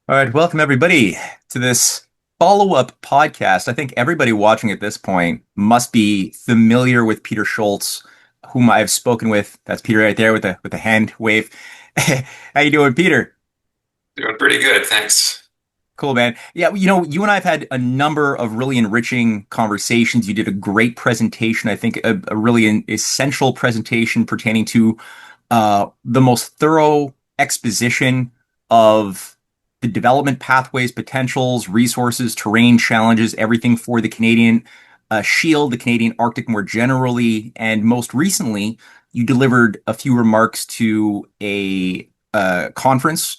All right, welcome everybody to this follow-up podcast. I think everybody watching at this point must be familiar with Peter Scholz, whom I've spoken with. That's Peter right there with the hand wave. How you doing, Peter? Doing pretty good, thanks. Cool, man. Yeah, you and I have had a number of really enriching conversations. You did a great presentation. I think a really essential presentation pertaining to the most thorough exposition of the development pathways, potentials, resources, terrain challenges, everything for the Canadian Shield, the Canadian Arctic more generally. And most recently, you delivered a few remarks to a conference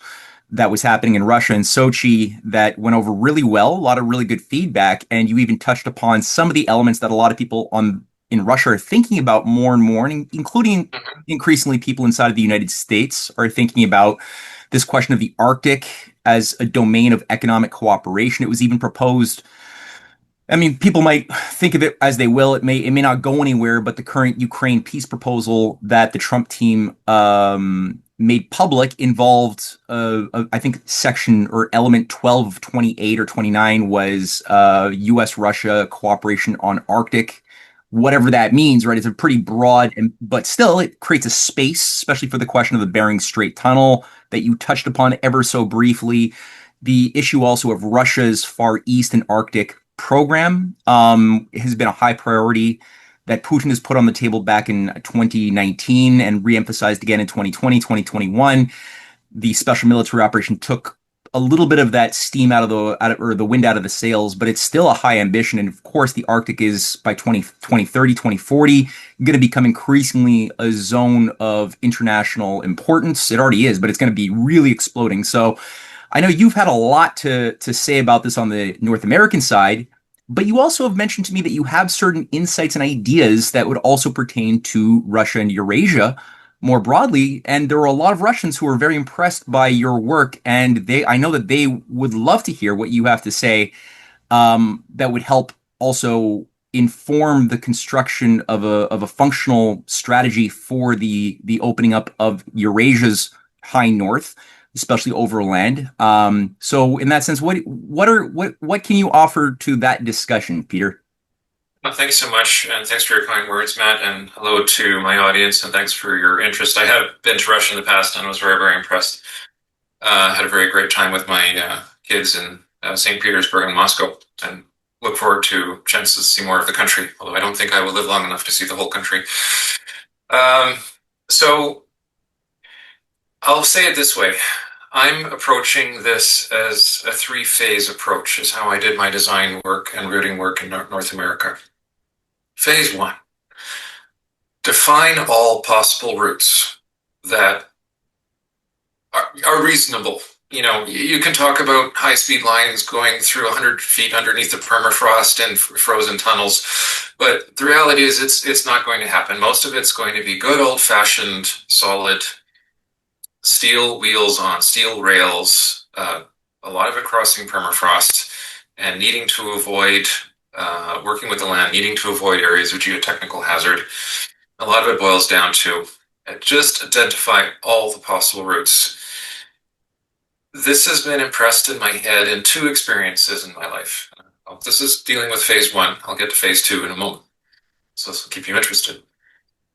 that was happening in Russia in Sochi that went over really well, a lot of really good feedback, and you even touched upon some of the elements that a lot of people on in Russia are thinking about more and more, including Mhm. increasingly people inside of the United States are thinking about this question of the Arctic as a domain of economic cooperation. It was even proposed. I mean, people might think of it as they will. It may not go anywhere, but the current Ukraine peace proposal that the Trump team made public involved, I think, section or element 1228 or 29 was U.S. Russia cooperation on Arctic, whatever that means, right? It's a pretty broad, but still, it creates a space, especially for the question of the Bering Strait Tunnel that you touched upon ever so briefly. The issue also of Russia's Far East and Arctic program has been a high priority that Putin has put on the table back in 2019 and reemphasized again in 2020, 2021. The special military operation took a little bit of that steam or the wind out of the sails, but it's still a high ambition. And of course, the Arctic is by 2030, 2040 going to become increasingly a zone of international importance. It already is, but it's going to be really exploding. So I know you've had a lot to say about this on the North American side, but you also have mentioned to me that you have certain insights and ideas that would also pertain to Russia and Eurasia more broadly. And there were a lot of Russians who were very impressed by your work, and I know that they would love to hear what you have to say, that would help also inform the construction of a functional strategy for the opening up of Eurasia's high north, especially overland. So in that sense, what can you offer to that discussion, Peter? Well, thanks so much, and thanks for your kind words, Matt, and hello to my audience, and thanks for your interest. I have been to Russia in the past and was very, very impressed. Had a very great time with my kids in St. Petersburg and Moscow, and look forward to chances to see more of the country, although I don't think I will live long enough to see the whole country. Um, so I'll say it this way. I'm approaching this as a three-phase approach, is how I did my design work and routing work in North America. Phase one, define all possible routes that are reasonable. You know, you can talk about high-speed lines going through 100 feet underneath the permafrost and frozen tunnels, but the reality is it's not going to happen. Most of it's going to be good old-fashioned, solid steel wheels on steel rails, a lot of it crossing permafrost, and needing to avoid working with the land, needing to avoid areas of geotechnical hazard. A lot of it boils down to just identify all the possible routes. This has been impressed in my head in two experiences in my life. This is dealing with phase one. I'll get to phase two in a moment. So this will keep you interested.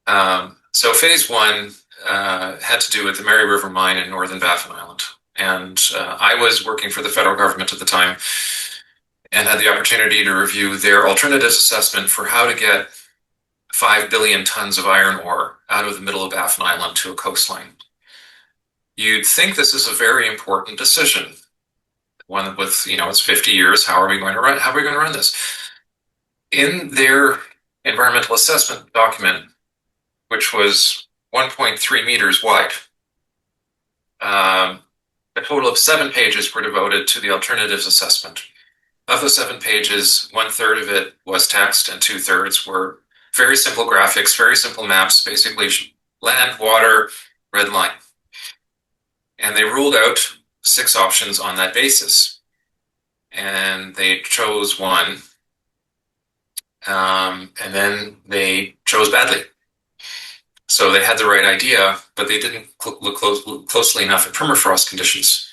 So phase one had to do with the Mary River mine in northern Baffin Island. And I was working for the federal government at the time and had the opportunity to review their alternatives assessment for how to get 5 billion tons of iron ore out of the middle of Baffin Island to a coastline. You'd think this is a very important decision. One with, it's 50 years. How are we going to run? How are we going to run this? In their environmental assessment document, which was 1.3 meters wide, a total of 7 pages were devoted to the alternatives assessment. Of the 7 pages, one-third of it was text and two-thirds were very simple graphics, very simple maps, basically land, water, red line. And they ruled out 6 options on that basis. And they chose one, and then they chose badly. So they had the right idea, but they didn't look closely enough at permafrost conditions.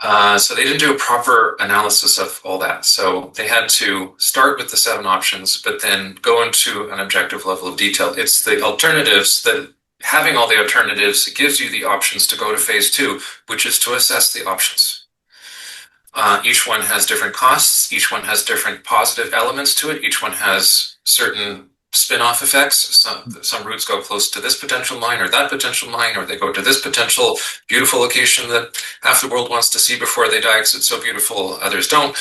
So they didn't do a proper analysis of all that. So they had to start with the seven options, but then go into an objective level of detail. It's the alternatives that having all the alternatives gives you the options to go to phase two, which is to assess the options. Each one has different costs. Each one has different positive elements to it. Each one has certain spin-off effects. Some routes go close to this potential mine or that potential mine, or they go to this potential beautiful location that half the world wants to see before they die because it's so beautiful. Others don't,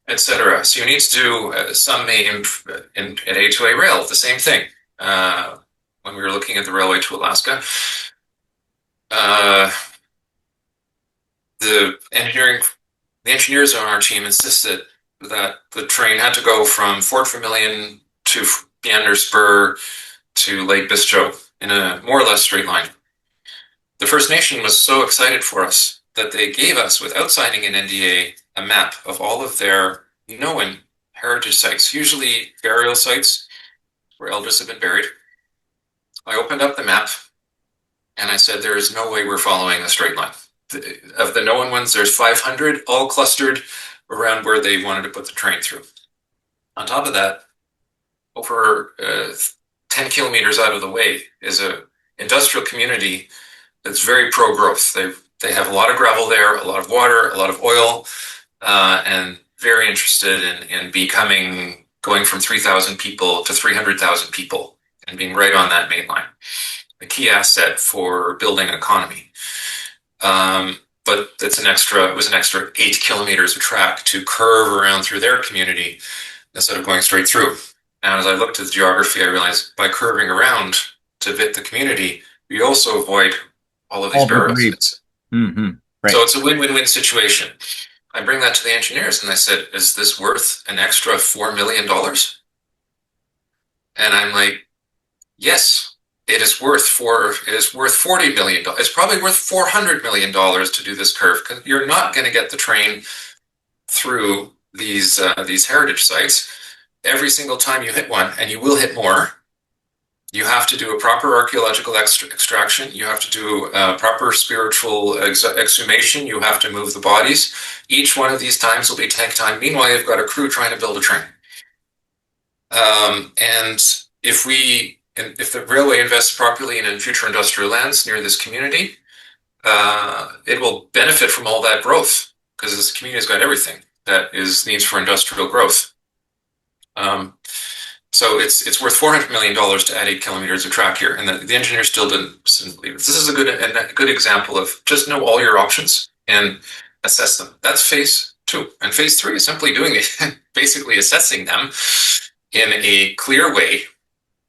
etc. So you need to do some may at A2A rail the same thing. When we were looking at the railway to Alaska, uh, the engineers on our team insisted that the train had to go from Fort Vermilion to Meander Spur to Lake Bistro in a more or less straight line. The First Nation was so excited for us that they gave us, without signing an NDA, a map of all of their known heritage sites, usually burial sites where elders have been buried. I opened up the map and I said, there is no way we're following a straight line. Of the known ones, there's 500 all clustered around where they wanted to put the train through. On top of that, over 10 kilometers out of the way is a industrial community that's very pro-growth. They have a lot of gravel there, a lot of water, a lot of oil, and very interested in becoming, going from 3,000 people to 300,000 people and being right on that main line. A key asset for building an economy. But it was an extra 8 kilometers of track to curve around through their community instead of going straight through. And as I looked at the geography, I realized by curving around to fit the community, we also avoid all of these burial sites. Mm-hmm. Right. So it's a win-win-win situation. I bring that to the engineers and I said, is this worth an extra $4 million? And I'm like, yes, it is worth $40 million. It's probably worth $400 million to do this curve because you're not going to get the train through these heritage sites every single time you hit one, and you will hit more. You have to do a proper archaeological extraction. You have to do a proper spiritual exhumation. You have to move the bodies. Each one of these times will be tank time. Meanwhile, you've got a crew trying to build a train. And if the railway invests properly in future industrial lands near this community, it will benefit from all that growth because this community has got everything that needs for industrial growth. So it's worth $400 million to add 8 kilometers of track here, and the engineers still didn't believe it. This is a good example of just know all your options and assess them. That's phase two, and phase three is simply doing it, basically assessing them in a clear way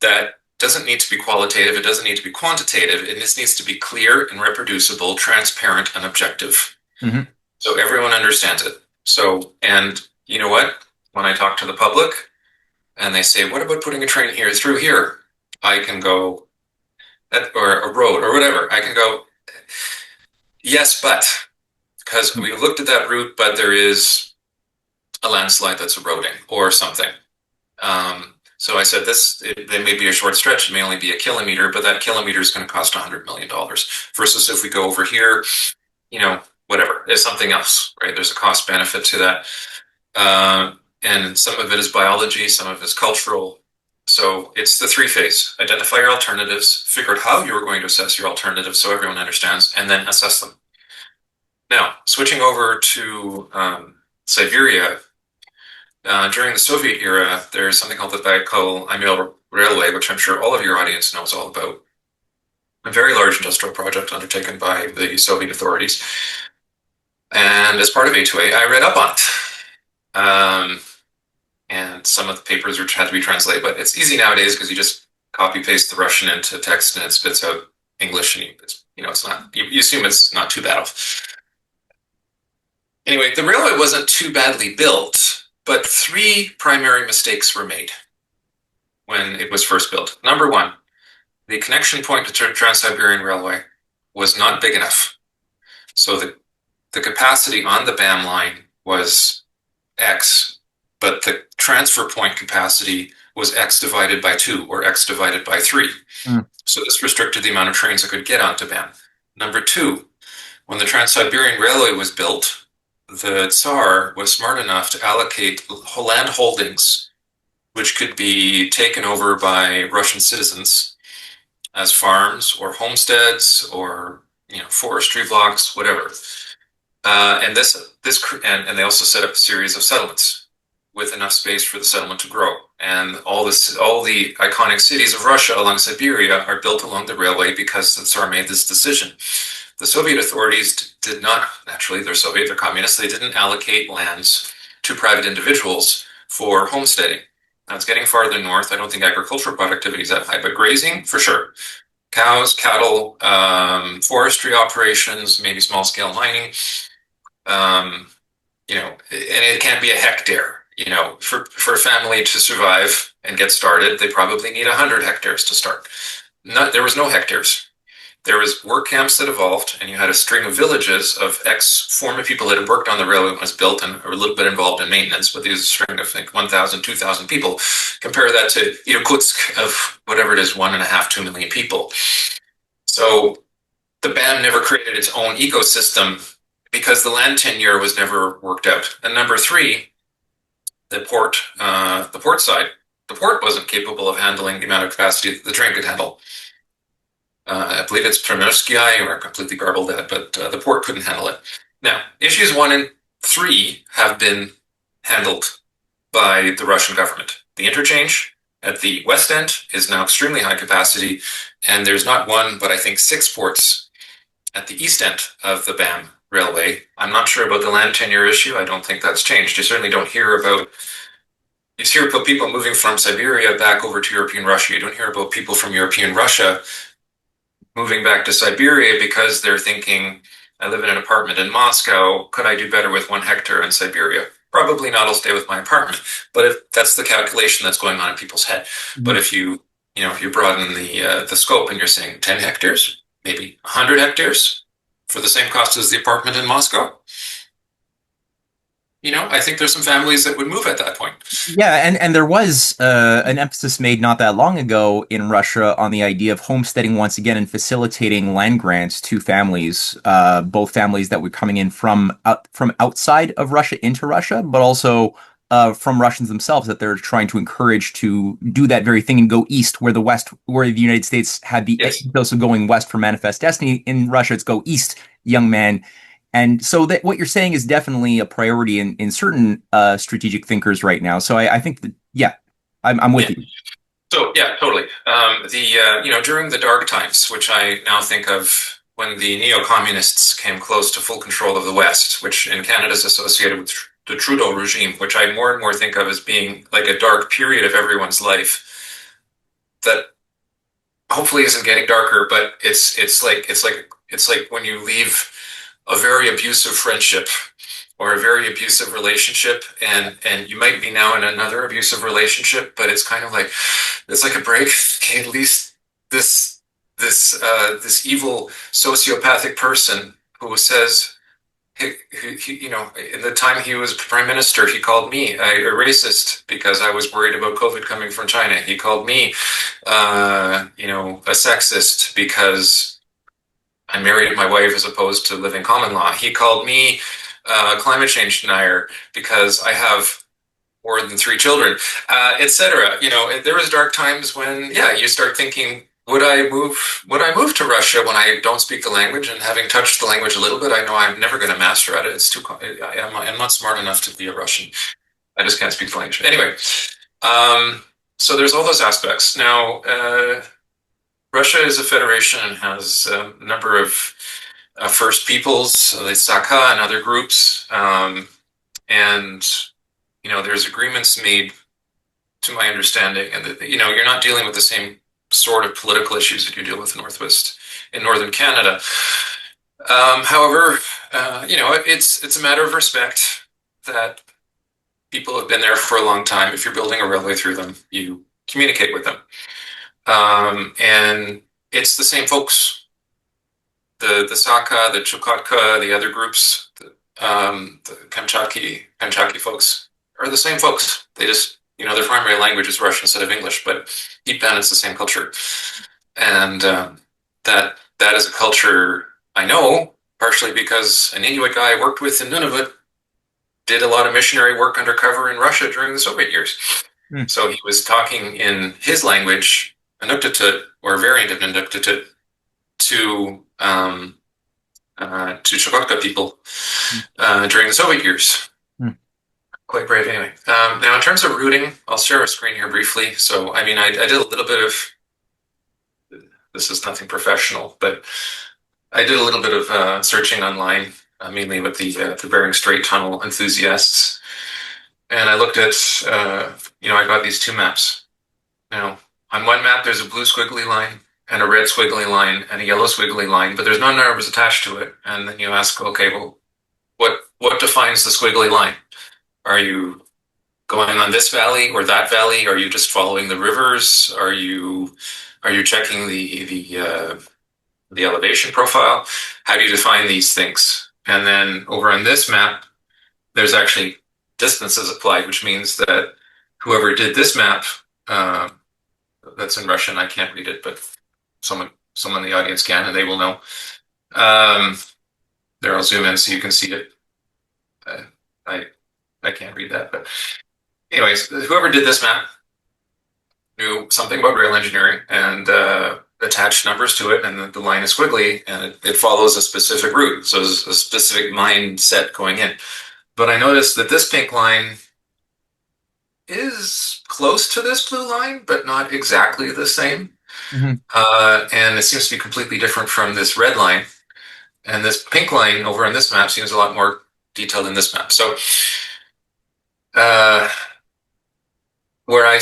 that doesn't need to be qualitative. It doesn't need to be quantitative. It just needs to be clear and reproducible, transparent, and objective. Mm-hmm. So everyone understands it. So, and you know what? When I talk to the public and they say, what about putting a train here through here? I can go, or a road or whatever. I can go, yes, but, because we looked at that route, but there is a landslide that's eroding or something. So I said, they may be a short stretch. It may only be a kilometer, but that kilometer is going to cost $100 million versus if we go over here, whatever, it's something else, right? There's a cost benefit to that. And some of it is biology, some of it is cultural. So it's the three phase: identify your alternatives, figure out how you're going to assess your alternatives so everyone understands, and then assess them. Now, switching over to Siberia, during the Soviet era, there's something called the Baikal-Amur Railway, which I'm sure all of your audience knows all about. A very large industrial project undertaken by the Soviet authorities. And as part of A2A, I read up on it. And some of the papers had to be translated, but it's easy nowadays because you just copy paste the Russian into text and it spits out English, and it's not, you assume it's not too bad off. Anyway, the railway wasn't too badly built, but 3 primary mistakes were made when it was first built. Number 1, the connection point to Trans-Siberian Railway was not big enough. So the capacity on the BAM line was X, but the transfer point capacity was X divided by 2 or X divided by 3. So this restricted the amount of trains that could get onto BAM. Number 2, When the Trans-Siberian Railway was built, the Tsar was smart enough to allocate land holdings which could be taken over by Russian citizens as farms or homesteads or forestry blocks, whatever. And they also set up a series of settlements with enough space for the settlement to grow. And all the iconic cities of Russia along Siberia are built along the railway because the Tsar made this decision. The Soviet authorities did not, naturally, they're Soviet, they're communists, they didn't allocate lands to private individuals for homesteading. Now it's getting farther north. I don't think agricultural productivity is that high, but grazing, for sure. Cows, cattle, forestry operations, maybe small scale mining. And it can't be a hectare. For a family to survive and get started, they probably need 100 hectares to start. There was no hectares. There was work camps that evolved, and you had a string of villages of former people that had worked on the railway when it was built and were a little bit involved in maintenance, but these string of like 1,000, 2,000 people. Compare that to Irkutsk of whatever it is, 1.5, 2 million people. So the BAM never created its own ecosystem because the land tenure was never worked out. And number three, the port side, the port wasn't capable of handling the amount of capacity that the train could handle. I believe it's Primorsky, or I completely garbled that, but the port couldn't handle it. Now, issues 1 and 3 have been handled by the Russian government. The interchange at the west end is now extremely high capacity, and there's not one, but I think 6 ports at the east end of the BAM railway. I'm not sure about the land tenure issue. I don't think that's changed. You certainly don't hear about people moving from Siberia back over to European Russia. You don't hear about people from European Russia moving back to Siberia because they're thinking, I live in an apartment in Moscow. Could I do better with 1 hectare in Siberia? Probably not. I'll stay with my apartment. But if that's the calculation that's going on in people's head. Mm-hmm. But if you broaden the scope and you're saying 10 hectares, maybe 100 hectares for the same cost as the apartment in Moscow, I think there's some families that would move at that point. Yeah, and there was an emphasis made not that long ago in Russia on the idea of homesteading once again and facilitating land grants to families, both families that were coming in from outside of Russia into Russia, but also from Russians themselves, that they're trying to encourage to do that very thing and go east, where the United States had the ethos of going west for manifest destiny. In Russia, it's go east, young man. And so that what you're saying is definitely a priority in certain strategic thinkers right now. So I think that, yeah, I'm with you. So yeah, totally. During the dark times, which I now think of when the neo-communists came close to full control of the West, which in Canada is associated with the Trudeau regime, which I more and more think of as being like a dark period of everyone's life that hopefully isn't getting darker, but it's like when you leave a very abusive friendship or a very abusive relationship, and you might be now in another abusive relationship, but it's kind of like it's like a break. Okay, at least this evil sociopathic person who says, in the time he was prime minister, he called me a racist because I was worried about COVID coming from China. He called me, a sexist because I married my wife as opposed to living common law. He called me climate change denier because I have more than 3 children, etc. There was dark times when, you start thinking, would I move to Russia when I don't speak the language? And having touched the language a little bit, I know I'm never going to master at it. It's too. I'm not smart enough to be a Russian. I just can't speak the language. Anyway, so there's all those aspects. Now, Russia is a federation and has a number of First Peoples, the Sakha and other groups. There's agreements made, to my understanding, and that, you're not dealing with the same sort of political issues that you deal with in northern Canada. However, it's a matter of respect that people have been there for a long time. If you're building a railway through them, you communicate with them. And it's the same folks, the Sakha, the Chukotka, the other groups, the Kamchaki folks are the same folks. They just, their primary language is Russian instead of English, but deep down it's the same culture. And that is a culture I know partially because an Inuit guy I worked with in Nunavut did a lot of missionary work undercover in Russia during the Soviet years. Hmm. So he was talking in his language, Inuktitut, or a variant of Inuktitut, to to Chukotka people during the Soviet years. Hmm. Quite brave, anyway. Now, in terms of routing, I'll share a screen here briefly. So, I mean, I did a little bit of this is nothing professional, but I did a little bit of searching online, mainly with the Bering Strait tunnel enthusiasts, and I looked at I got these two maps. Now, on one map, there's a blue squiggly line and a red squiggly line and a yellow squiggly line, but there's no numbers attached to it. And then you ask, okay, well, what defines the squiggly line? Are you going on this valley or that valley? Are you just following the rivers? Are you checking the elevation profile? How do you define these things? And then over on this map, there's actually distances applied, which means that whoever did this map, that's in Russian, I can't read it, but someone in the audience can, and they will know. There, I'll zoom in so you can see it. I I can't read that, but anyways, whoever did this map knew something about rail engineering and attached numbers to it, and the line is squiggly, and it follows a specific route, so there's a specific mindset going in. But I noticed that this pink line is close to this blue line, but not exactly the same. Mhm. And it seems to be completely different from this red line. And this pink line over on this map seems a lot more detailed in this map. So uh, where I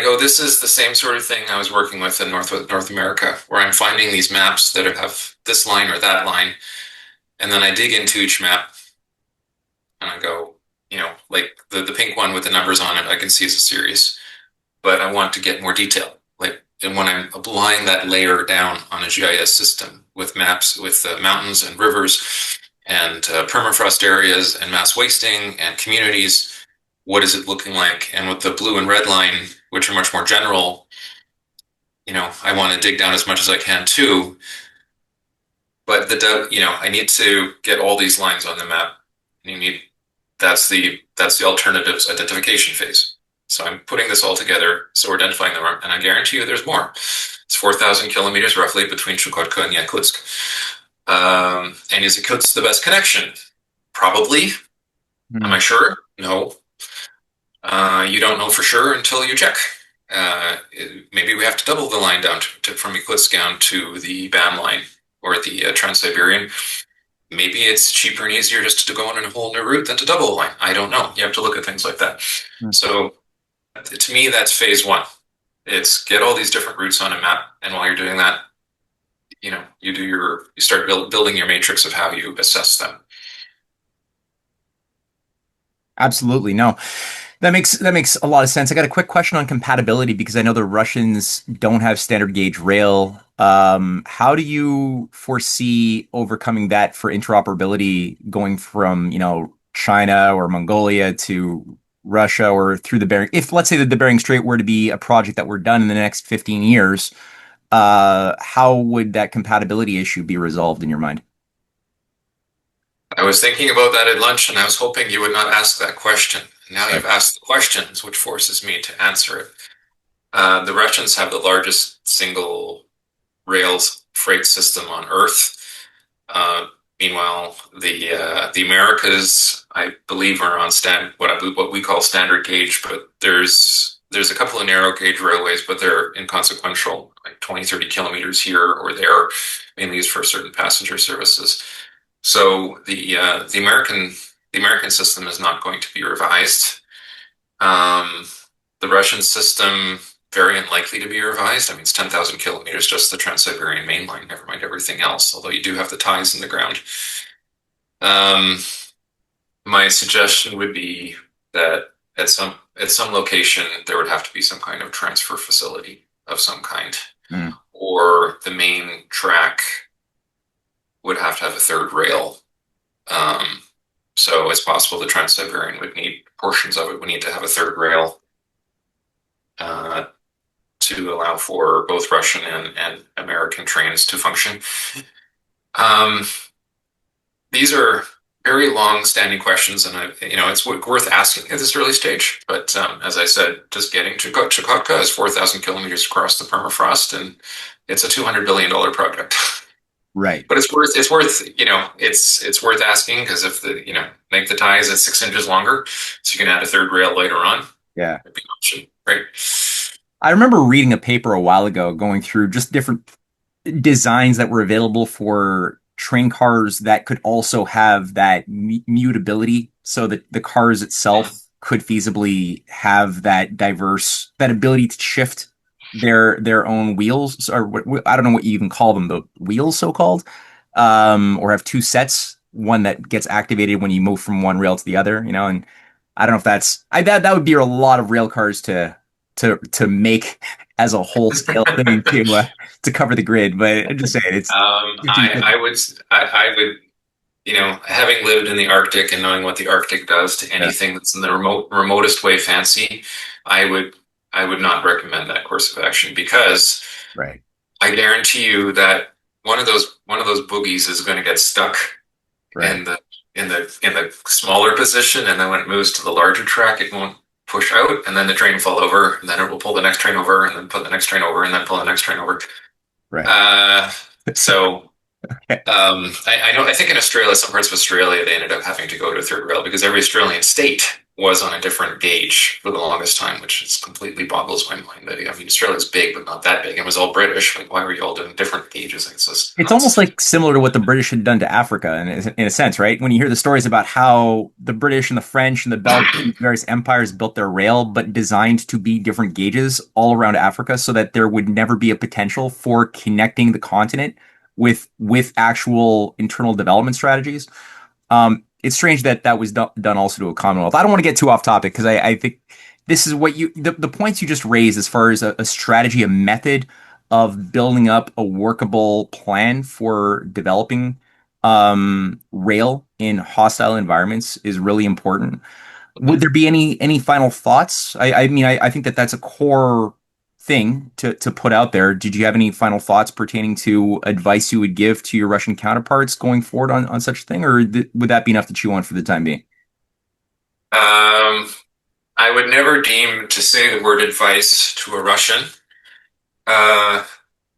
go, this is the same sort of thing I was working with in North America, where I'm finding these maps that have this line or that line, and then I dig into each map and I go, like the pink one with the numbers on it, I can see is a series, but I want to get more detail. Like, and when I'm applying that layer down on a GIS system with maps with mountains and rivers and permafrost areas and mass wasting and communities, what is it looking like? And with the blue and red line, which are much more general, I want to dig down as much as I can too. But I need to get all these lines on the map. You need that's the alternatives identification phase. So I'm putting this all together. So we're identifying them, and I guarantee you there's more. It's 4,000 kilometers roughly between Chukotka and Yakutsk. And is Yakutsk the best connection? Probably. Am Mhm. I sure? No. You don't know for sure until you check. Maybe we have to double the line down from Yakutsk down to the BAM line or the Trans-Siberian. Maybe it's cheaper and easier just to go on a whole new route than to double the line. I don't know. You have to look at things like that. Mhm. So to me, that's phase one. It's get all these different routes on a map, and while you're doing that, you start building your matrix of how you assess them. Absolutely. No. That makes a lot of sense. I got a quick question on compatibility because I know the Russians don't have standard gauge rail. How do you foresee overcoming that for interoperability going from, China or Mongolia to Russia or through the Bering? If let's say that the Bering Strait were to be a project that were done in the next 15 years, how would that compatibility issue be resolved in your mind? I was thinking about that at lunch, and I was hoping you would not ask that question. Now Right. you've asked the questions, which forces me to answer it. The Russians have the largest single rails freight system on Earth. Uh, Meanwhile, the Americas, I believe, are on what we call standard gauge, but there's a couple of narrow gauge railways, but they're inconsequential, like 20, 30 kilometers here or there, mainly used for certain passenger services. So the American system is not going to be revised. Um, the Russian system, very unlikely to be revised. I mean, it's 10,000 kilometers, just the Trans-Siberian main line, never mind everything else, although you do have the ties in the ground. Um, my suggestion would be that at some location, there would have to be some kind of transfer facility of some kind, Mm. or the main track would have to have a third rail. Um, so it's possible the Trans-Siberian would need portions of it would need to have a third rail uh, to allow for both Russian and American trains to function. Um, these are very long-standing questions, and it's worth asking at this early stage. But as I said, just getting to Chukotka is 4,000 kilometers across the permafrost, and it's a $200 billion project. Right. But it's worth asking because if make the ties at 6 inches longer, so you can add a third rail later on. Yeah. It'd be an option, right? I remember reading a paper a while ago going through just different designs that were available for train cars that could also have that mutability so that the cars itself could feasibly have that ability to shift their own wheels, or I don't know what you even call them, the wheels so called, or have two sets, one that gets activated when you move from one rail to the other, and I don't know if that would be a lot of rail cars to make as a whole scale thing to cover the grid. But I'm just saying it's I would, having lived in the Arctic and knowing what the Arctic does to anything that's in the remotest way fancy, I would not recommend that course of action because right. I guarantee you that one of those boogies is going to get stuck Right. in the smaller position, and then when it moves to the larger track, it won't push out, and then the train will fall over, and then it will pull the next train over, and then pull the next train over, and then pull the next train over. Right. So Okay. I think in Australia, some parts of Australia, they ended up having to go to a third rail because every Australian state was on a different gauge for the longest time, which just completely boggles my mind. That Australia's big, but not that big. It was all British. Like, why were you all doing different gauges? It's just It's almost like similar to what the British had done to Africa in a sense, right? When you hear the stories about how the British and the French and the Belgian various empires built their rail, but designed to be different gauges all around Africa so that there would never be a potential for connecting the continent with actual internal development strategies. It's strange that that was done also to a Commonwealth. I don't want to get too off topic because I think this is what the points you just raised as far as a strategy, a method of building up a workable plan for developing rail in hostile environments is really important. Would there be any final thoughts? I mean, I think that that's a core thing to put out there. Did you have any final thoughts pertaining to advice you would give to your Russian counterparts going forward on such a thing, or would that be enough to chew on for the time being? I would never deem to say the word advice to a Russian. Uh,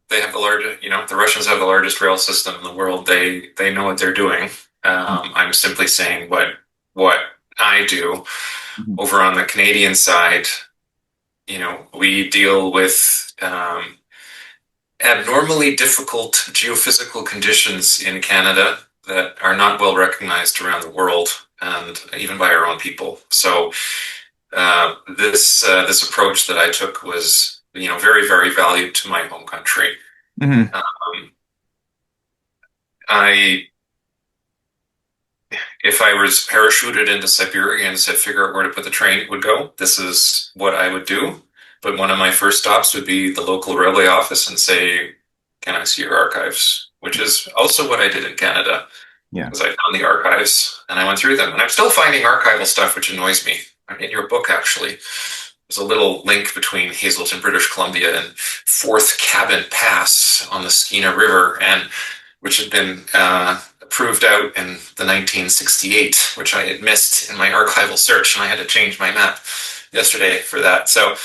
they have the largest, the Russians have the largest rail system in the world. They know what they're doing. I'm simply saying what I do Mhm. over on the Canadian side. We deal with abnormally difficult geophysical conditions in Canada that are not well recognized around the world and even by our own people. So this approach that I took was very, very valued to my home country. Mhm. I If I was parachuted into Siberia and said figure out where to put the train it would go, this is what I would do. But one of my first stops would be the local railway office and say, "Can I see your archives?" Which is also what I did in Canada, Yeah. because I found the archives and I went through them. And I'm still finding archival stuff, which annoys me. In your book, actually, there's a little link between Hazelton, British Columbia, and Fourth Cabin Pass on the Skeena River, and which had been proved out in the 1968, which I had missed in my archival search, and I had to change my map yesterday for that. So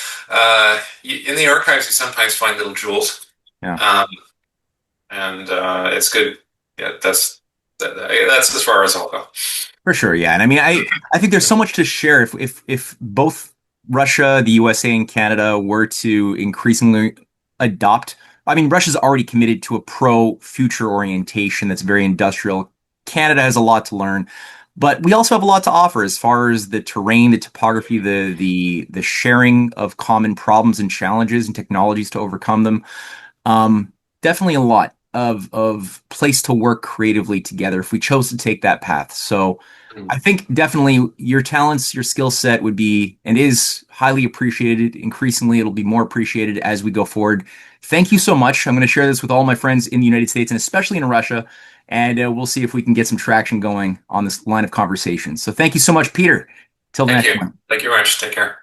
in the archives, you sometimes find little jewels, Yeah. and it's good. Yeah, that's as far as I'll go. For sure, yeah. And I mean, I think there's so much to share if both Russia, the USA, and Canada were to increasingly adopt. I mean, Russia's already committed to a pro-future orientation that's very industrial. Canada has a lot to learn, but we also have a lot to offer as far as the terrain, the topography, the sharing of common problems and challenges and technologies to overcome them. Definitely a lot of place to work creatively together if we chose to take that path. So I think definitely your talents, your skill set would be and is highly appreciated. Increasingly, it'll be more appreciated as we go forward. Thank you so much. I'm going to share this with all my friends in the United States and especially in Russia, and we'll see if we can get some traction going on this line of conversation. So thank you so much, Peter. Till the Thank next you. one. Thank you very much. Take care.